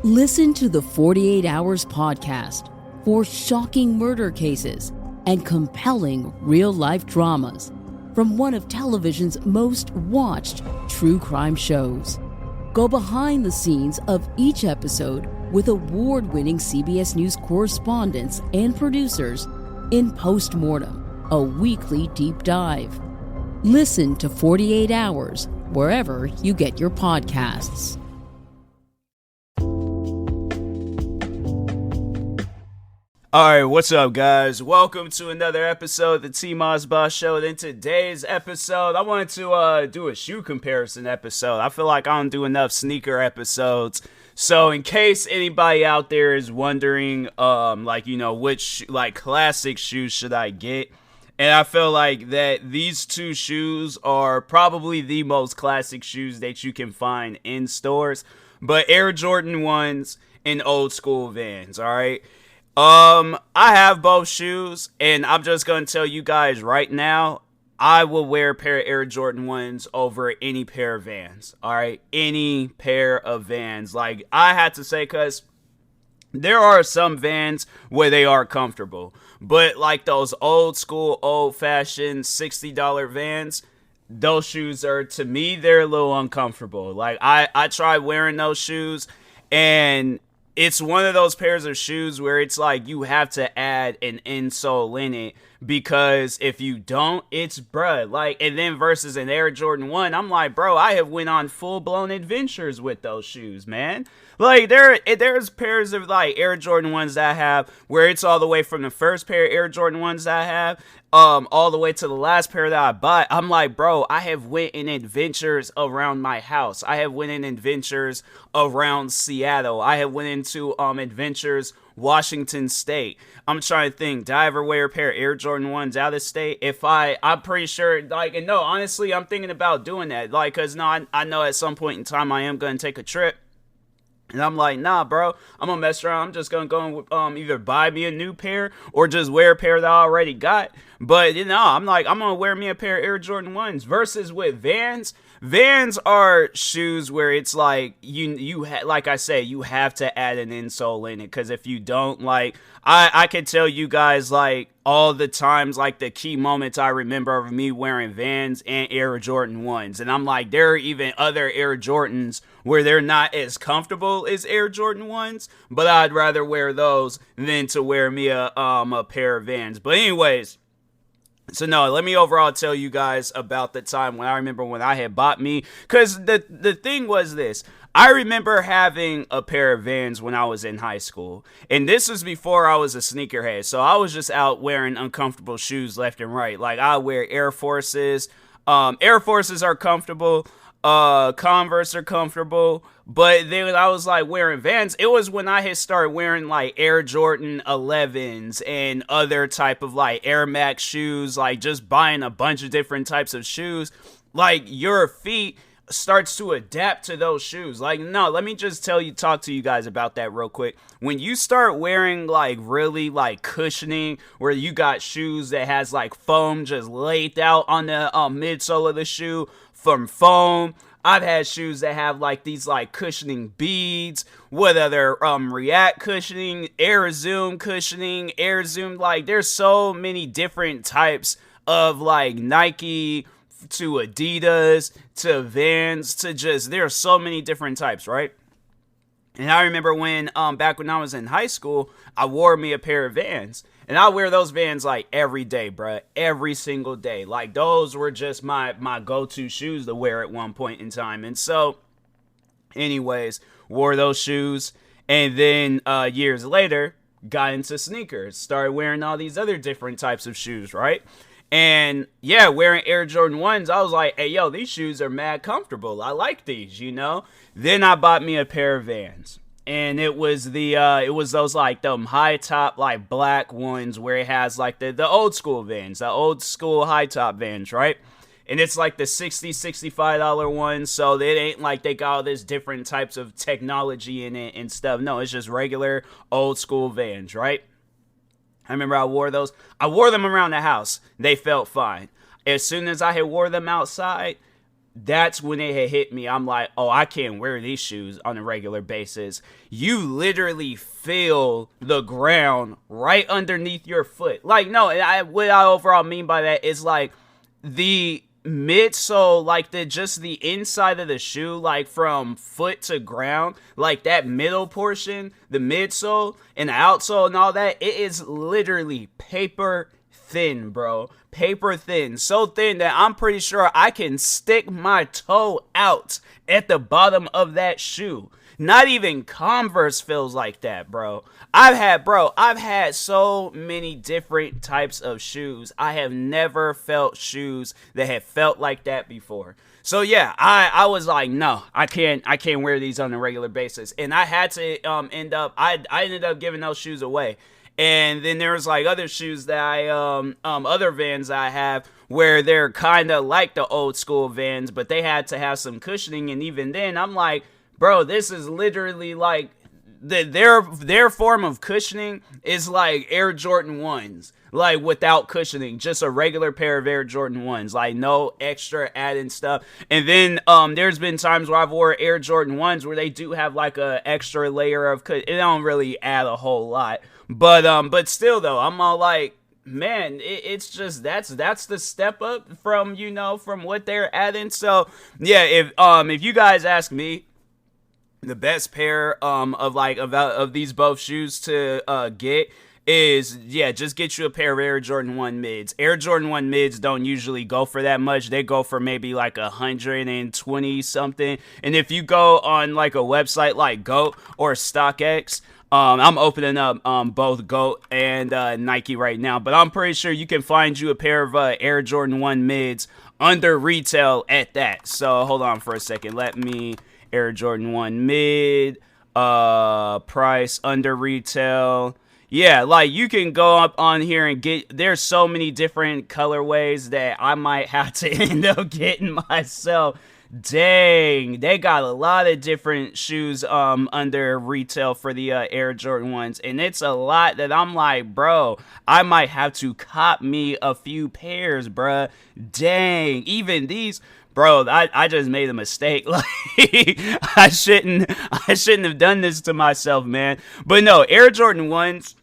Listen to the 48 Hours podcast for shocking murder cases and compelling real-life dramas from one of television's most watched true crime shows. Go behind the scenes of each episode with award-winning CBS News correspondents and producers in Postmortem, a weekly deep dive. Listen to 48 Hours wherever you get your podcasts. Alright, what's up, guys? Welcome to another episode of the TMossBoss Show. And in today's episode, I wanted to do a shoe comparison episode. I feel like I don't do enough sneaker episodes. So in case anybody out there is wondering, which classic shoes should I get? And I feel like that these two shoes are probably the most classic shoes that you can find in stores. But Air Jordan 1s and old school Vans, alright? I have both shoes, and I'm just going to tell you guys right now, I will wear a pair of Air Jordan 1s over any pair of Vans, alright? Any pair of Vans. Like, I had to say, because there are some Vans where they are comfortable, but like those old school, old-fashioned $60 Vans, those shoes are, to me, they're a little uncomfortable. Like, I tried wearing those shoes, and it's one of those pairs of shoes where it's like you have to add an insole in it, because if you don't, it's bruh. Like, and then versus an Air Jordan 1, I'm like, bro, I have went on full-blown adventures with those shoes, man. Like, there's pairs of like Air Jordan 1s that I have where it's all the way from the first pair of Air Jordan 1s that I have all the way to the last pair that I bought. I'm like, bro, I have went in adventures around my house. I have went in adventures around Seattle. I have went into adventures Washington State. I'm trying to think, did I ever wear a pair of Air Jordan 1s out of state? I'm pretty sure, like, and no, honestly, I'm thinking about doing that. Like, cause no, I know at some point in time I am going to take a trip. And I'm like, nah, bro, I'm going to mess around. I'm just going to go either buy me a new pair or just wear a pair that I already got. But, I'm like, I'm going to wear me a pair of Air Jordan 1s versus with Vans. Vans are shoes where it's like, like I say, you have to add an insole in it. Because if you don't, like, I can tell you guys, like, all the times, like, the key moments I remember of me wearing Vans and Air Jordan 1s. And I'm like, there are even other Air Jordans where they're not as comfortable as Air Jordan 1s. But I'd rather wear those than to wear me a pair of Vans. But anyways, so no, let me overall tell you guys about the time when I remember when I had bought me, because the thing was this. I remember having a pair of Vans when I was in high school, and this was before I was a sneakerhead, so I was just out wearing uncomfortable shoes left and right. Like, I wear Air Forces. Air Forces are comfortable. Converse are comfortable, but then I was like wearing Vans. It was when I had started wearing like Air Jordan 11s and other type of like Air Max shoes, like just buying a bunch of different types of shoes. Like, your feet starts to adapt to those shoes. Like, no, let me just talk to you guys about that real quick. When you start wearing like really like cushioning, where you got shoes that has like foam just laid out on the midsole of the shoe from foam. I've had shoes that have like these like cushioning beads, whether they're React cushioning, Air Zoom cushioning, Air Zoom. Like, there's so many different types of like Nike to Adidas to Vans to just, there are so many different types, right? And I remember when back when I was in high school, I wore me a pair of Vans. And I wear those Vans like every day, bruh. Every single day. Like, those were just my go-to shoes to wear at one point in time. And so, anyways, wore those shoes. And then years later, got into sneakers. Started wearing all these other different types of shoes, right? And yeah, wearing Air Jordan 1s, I was like, hey, yo, these shoes are mad comfortable. I like these, you know? Then I bought me a pair of Vans. And it was those like them high top like black ones where it has like the old school Vans, the old school high top Vans, right? And it's like the $65 ones, so it ain't like they got all this different types of technology in it and stuff. No, it's just regular old school Vans, right? I remember I wore those. I wore them around the house. They felt fine. As soon as I had wore them outside, that's when it had hit me. I'm like, oh, I can't wear these shoes on a regular basis. You literally feel the ground right underneath your foot. Like, no, what I overall mean by that is like the midsole, like just the inside of the shoe, like from foot to ground, like that middle portion, the midsole and the outsole and all that, it is literally paper thin, bro. Paper thin. So thin that I'm pretty sure I can stick my toe out at the bottom of that shoe. Not even Converse feels like that, bro. I've had so many different types of shoes. I have never felt shoes that have felt like that before. So yeah, I was like, no, I can't wear these on a regular basis. And I had to I ended up giving those shoes away. And then there's like other shoes that other Vans I have where they're kind of like the old school Vans, but they had to have some cushioning. And even then, I'm like, bro, this is literally like their form of cushioning is like Air Jordan 1s, like without cushioning, just a regular pair of Air Jordan 1s, like no extra added stuff. And then there's been times where I've wore Air Jordan 1s where they do have like a extra layer of it don't really add a whole lot. But still though, I'm all like, man, it's just that's the step up from from what they're adding. So yeah, if you guys ask me, the best pair of these both shoes to get is, yeah, just get you a pair of Air Jordan 1 mids. Air Jordan 1 mids don't usually go for that much. They go for maybe like 120 something. And if you go on like a website like GOAT or StockX, I'm opening up both GOAT and Nike right now, but I'm pretty sure you can find you a pair of Air Jordan 1 mids under retail at that. So hold on for a second. Let me Air Jordan 1 mid price under retail. Yeah, like you can go up on here and there's so many different colorways that I might have to end up getting myself. Dang, they got a lot of different shoes under retail for the Air Jordan 1s, and it's a lot that I'm like, bro, I might have to cop me a few pairs, bruh. Dang, even these, bro, I just made a mistake. Like, I shouldn't have done this to myself, man. But no, Air Jordan 1s,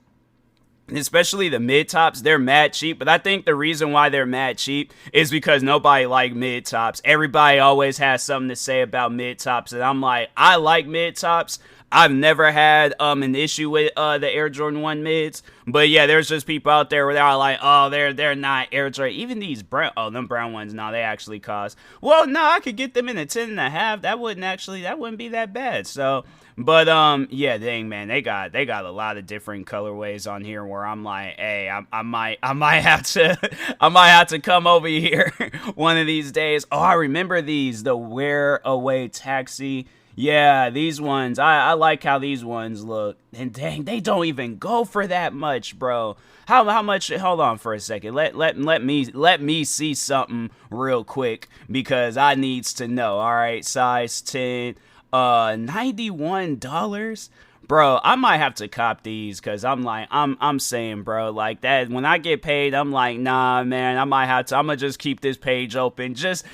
especially the mid tops, they're mad cheap. But I think the reason why they're mad cheap is because nobody like mid tops. Everybody always has something to say about mid tops, and I'm like, I like mid tops. I've never had an issue with the Air Jordan 1 mids, but yeah, there's just people out there where they're like, oh, they're not Air Jordan. Even these them brown ones, no, they actually cost. Well, no, I could get them in a 10.5. That wouldn't be that bad. So. But yeah, dang, man, they got a lot of different colorways on here where I'm like, hey, I might have to come over here one of these days. Oh, I remember these, the Wear Away Taxi. Yeah, these ones, I like how these ones look. And dang, they don't even go for that much, bro. How much? Hold on for a second. Let me see something real quick because I needs to know. All right, size 10. $91, bro. I might have to cop these because I'm saying, bro, like that. When I get paid, I'm like, nah, man. I'm gonna just keep this page open just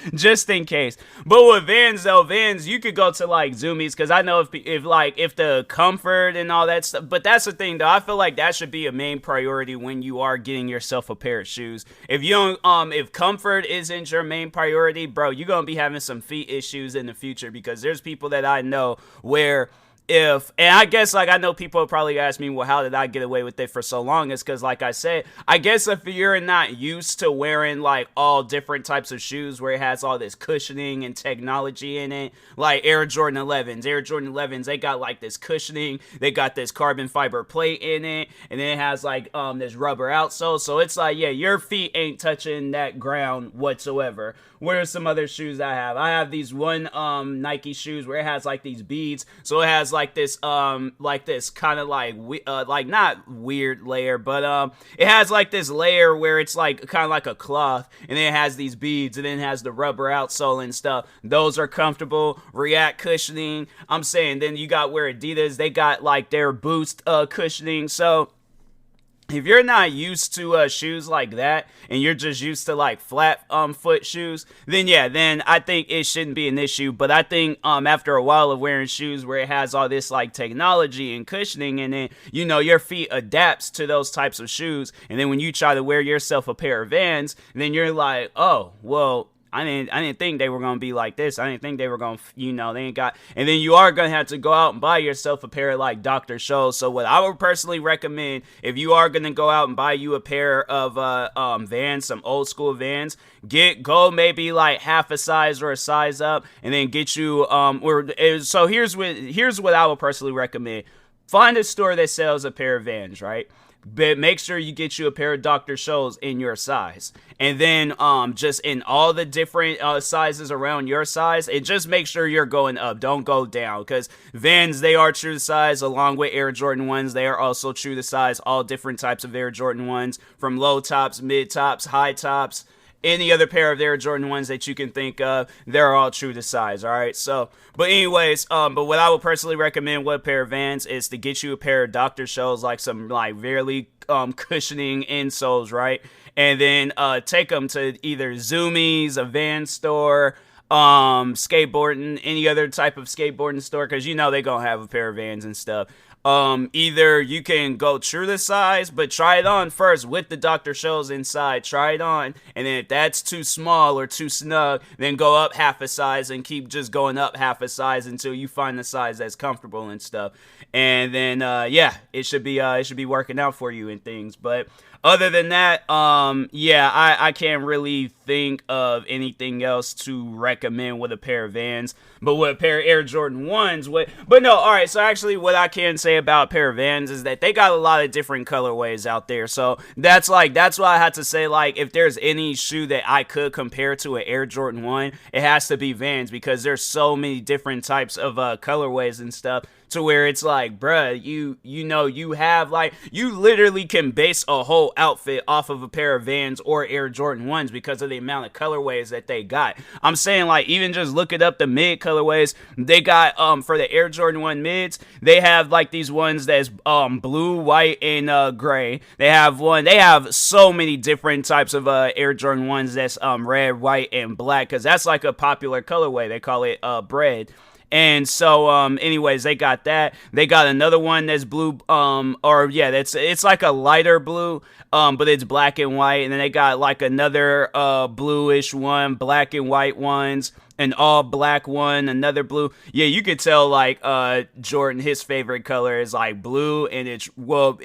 in case. But with Vans though, you could go to like Zoomies because I know if the comfort and all that stuff. But that's the thing though. I feel like that should be a main priority when you are getting yourself a pair of shoes. If you don't, if comfort isn't your main priority, bro, you're gonna be having some feet issues in the future because there's people that I know where. And I guess, like, I know people probably ask me, well, how did I get away with it for so long? It's because, like I said, I guess if you're not used to wearing, like, all different types of shoes where it has all this cushioning and technology in it, like Air Jordan 11s, they got, like, this cushioning, they got this carbon fiber plate in it, and then it has, like, this rubber outsole, so it's like, yeah, your feet ain't touching that ground whatsoever. What are some other shoes I have? I have these one Nike shoes where it has like these beads, so it has like this kind of like not weird layer, but it has like this layer where it's like kind of like a cloth, and then it has these beads, and then it has the rubber outsole and stuff. Those are comfortable. React cushioning. I'm saying then you got where Adidas, they got like their Boost cushioning, so. if you're not used to shoes like that and you're just used to like flat foot shoes, then I think it shouldn't be an issue. But I think after a while of wearing shoes where it has all this like technology and cushioning in it, your feet adapts to those types of shoes. And then when you try to wear yourself a pair of Vans, then you're like, oh, well, I didn't think they were going to be like this. I didn't think they were going to, they ain't got, and then you are going to have to go out and buy yourself a pair of like Dr. Scholl's. So what I would personally recommend, if you are going to go out and buy you a pair of Vans, some old school Vans, go maybe like half a size or a size up, and then get you, so here's what I would personally recommend. Find a store that sells a pair of Vans, right? But make sure you get you a pair of Dr. Scholl's in your size. And then just in all the different sizes around your size, and just make sure you're going up. Don't go down. Because Vans, they are true to size. Along with Air Jordan 1s, they are also true to size. All different types of Air Jordan 1s. From low tops, mid tops, high tops. Any other pair of Air Jordan 1s that you can think of, they're all true to size, all right? So, but anyways, but what I would personally recommend with a pair of Vans is to get you a pair of Dr. Scholl's, like some like really cushioning insoles, right? And then take them to either Zoomies, a Vans store, skateboarding, any other type of skateboarding store, because they're gonna have a pair of Vans and stuff. Either you can go true to size, but try it on first with the Dr. Scholl's inside. Try it on, and then if that's too small or too snug, then go up half a size and keep just going up half a size until you find the size that's comfortable and stuff. And then it should be working out for you and things. But other than that, I can't really think of anything else to recommend with a pair of Vans. But with a pair of Air Jordan 1s, alright, so actually what I can say about a pair of Vans is that they got a lot of different colorways out there. So that's why I had to say, like, if there's any shoe that I could compare to an Air Jordan 1, it has to be Vans, because there's so many different types of colorways and stuff. To where it's like, bruh, you have like, you literally can base a whole outfit off of a pair of Vans or Air Jordan 1s because of the amount of colorways that they got. I'm saying, like, even just looking up the mid colorways, they got, for the Air Jordan 1 mids, they have like these ones that's blue, white, and gray. They have so many different types of Air Jordan 1s that's red, white, and black, because that's like a popular colorway. They call it bread. And so, anyways, they got that. They got another one that's blue, it's like a lighter blue, but it's black and white. And then they got like another bluish one, black and white ones, an all black one, another blue. Yeah, you could tell like Jordan, his favorite color is like blue, and it's blue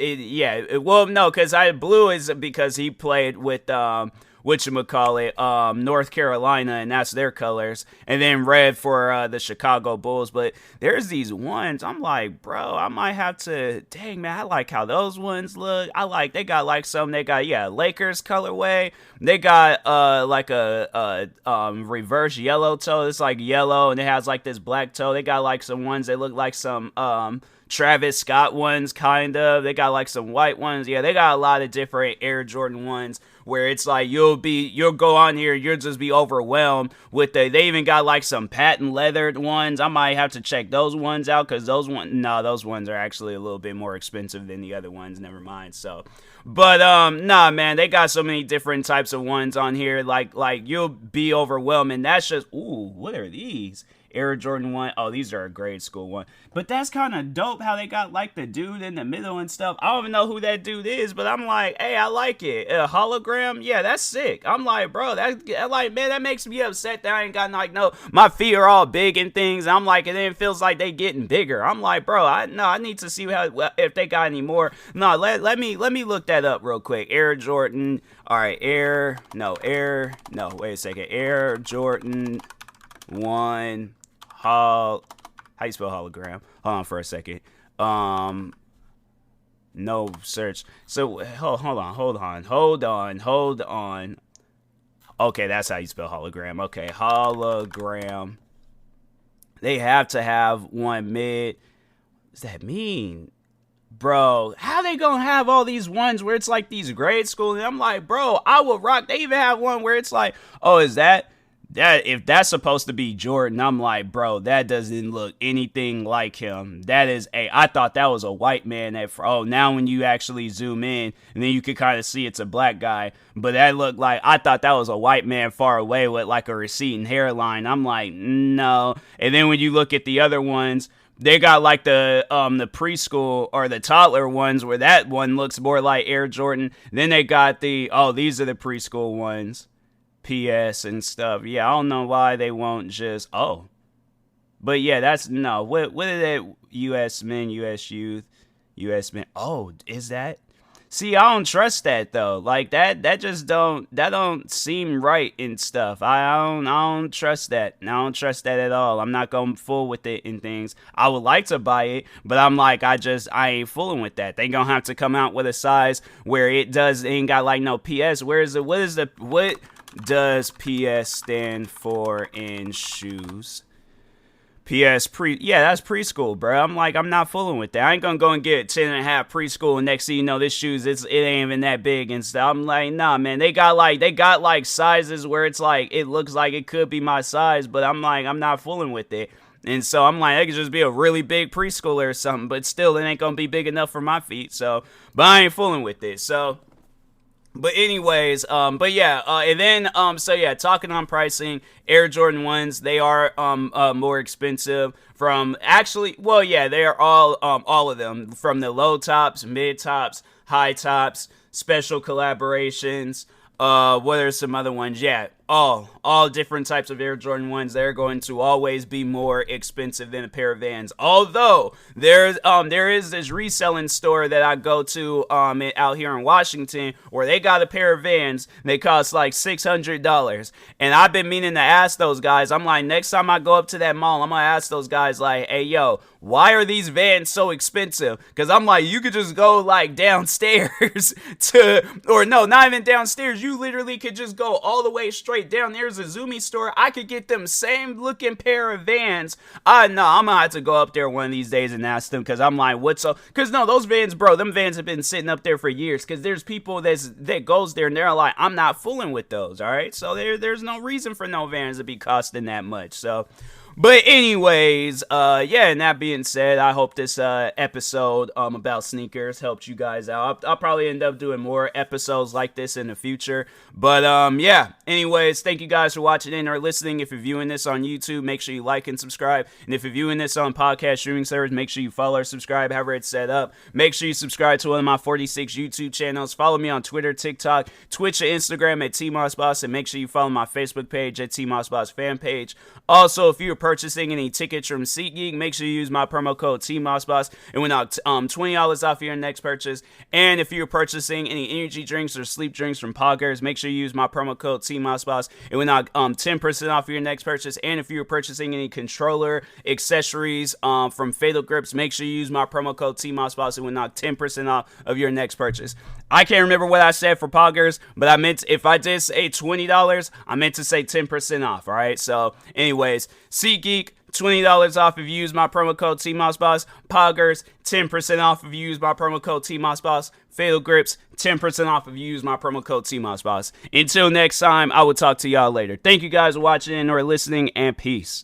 is because he played with North Carolina, and that's their colors, and then red for the Chicago Bulls. But there's these ones, I'm like, bro, I might have to, dang, man, I like how those ones look. They got like some, they got, Lakers colorway. They got like a reverse yellow toe. It's like yellow, and it has like this black toe. They got like some ones that look like some Travis Scott ones, kind of. They got like some white ones. Yeah, they got a lot of different Air Jordan 1s where it's like you'll go on here, you'll just be overwhelmed with they even got like some patent leathered ones. I might have to check those ones out, because those ones are actually a little bit more expensive than the other ones. Never mind. So, but nah, man, they got so many different types of ones on here. Like you'll be overwhelmed, and that's just, ooh, what are these? Air Jordan 1. Oh, these are a grade school one. But that's kind of dope how they got like the dude in the middle and stuff. I don't even know who that dude is, but I'm like, hey, I like it. A hologram? Yeah, that's sick. I'm like, bro, that makes me upset that I ain't got like, no, my feet are all big and things. I'm like, and then it feels like they getting bigger. I'm like, bro, I need to see if they got any more. No, let me look that up real quick. Air Jordan. All right, Air Jordan 1. How you spell hologram? Hold on for a second. No search. So hold on. Okay, that's how you spell hologram. Okay, hologram. They have to have one mid. What does that mean? Bro, how they gonna have all these ones where it's like these grade school? And I'm like, bro, I will rock. They even have one where it's like, oh, is that if that's supposed to be Jordan, I'm like, bro, that doesn't look anything like him. I thought that was a white man now when you actually zoom in and then you can kind of see it's a black guy, but I thought that was a white man far away with like a receding hairline. I'm like, no. And then when you look at the other ones, they got like the preschool or the toddler ones where that one looks more like Air Jordan. Then they got these are the preschool ones, PS and stuff. Yeah, I don't know why they won't just, But yeah, that's, no, what are that, U.S. men, U.S. youth, U.S. men, is that? See, I don't trust that though. Like that don't seem right and stuff. I don't trust that. I don't trust that at all. I'm not going fool with it and things. I would like to buy it, but I'm like, I ain't fooling with that. They gonna have to come out with a size where it ain't got like no PS. What does PS stand for in shoes? PS that's preschool, bro. I'm like, I'm not fooling with that. I ain't gonna go and get 10.5 preschool and next thing you know, this shoes, it ain't even that big and stuff. I'm like, nah, man, they got like sizes where it's like, it looks like it could be my size, but I'm like, I'm not fooling with it. And so I'm like, it could just be a really big preschooler or something, but still, it ain't gonna be big enough for my feet. So, but I ain't fooling with it. So, but anyways, and then, talking on pricing, Air Jordan 1s, they are, more expensive from, they are all of them, from the low tops, mid tops, high tops, special collaborations, what are some other ones? Yeah, all different types of Air Jordan 1s. They're going to always be more expensive than a pair of Vans. Although there is this reselling store that I go to out here in Washington where they got a pair of Vans. They cost like $600, and I've been meaning to ask those guys. I'm like, next time I go up to that mall, I'm gonna ask those guys like, hey yo, why are these Vans so expensive? Because I'm like, you could just go like downstairs not even downstairs. You literally could just go all the way straight down. There's a Zumi store. I could get them same looking pair of Vans. I'm gonna have to go up there one of these days and ask them, because I'm like, because no, those Vans, bro, them Vans have been sitting up there for years, because there's people that goes there and they're like, I'm not fooling with those, all right? So there's no reason for no Vans to be costing that much. So, but anyways, and that being said, I hope this episode about sneakers helped you guys out. I'll probably end up doing more episodes like this in the future. But anyways, thank you guys for watching and or listening. If you're viewing this on YouTube, make sure you like and subscribe. And if you're viewing this on podcast streaming servers, make sure you follow or subscribe, however it's set up. Make sure you subscribe to one of my 46 YouTube channels. Follow me on Twitter, TikTok, Twitch, and Instagram at TMossBoss. And make sure you follow my Facebook page at TMossBoss fan page. Also, if you're purchasing any tickets from SeatGeek, make sure you use my promo code TMossBoss and we'll knock $20 off your next purchase. And if you're purchasing any energy drinks or sleep drinks from Poggers, make sure you use my promo code TMossBoss and we'll knock 10% off your next purchase. And if you're purchasing any controller accessories from Fatal Grips, make sure you use my promo code TMossBoss and we'll knock 10% off of your next purchase. I can't remember what I said for Poggers, but if I did say $20, I meant to say 10% off, all right? So, anyways, SeatGeek, $20 off if you use my promo code TMossBoss. Poggers, 10% off if you use my promo code TMossBoss. Fatal Grips, 10% off if you use my promo code TMossBoss. Until next time, I will talk to y'all later. Thank you guys for watching or listening, and peace.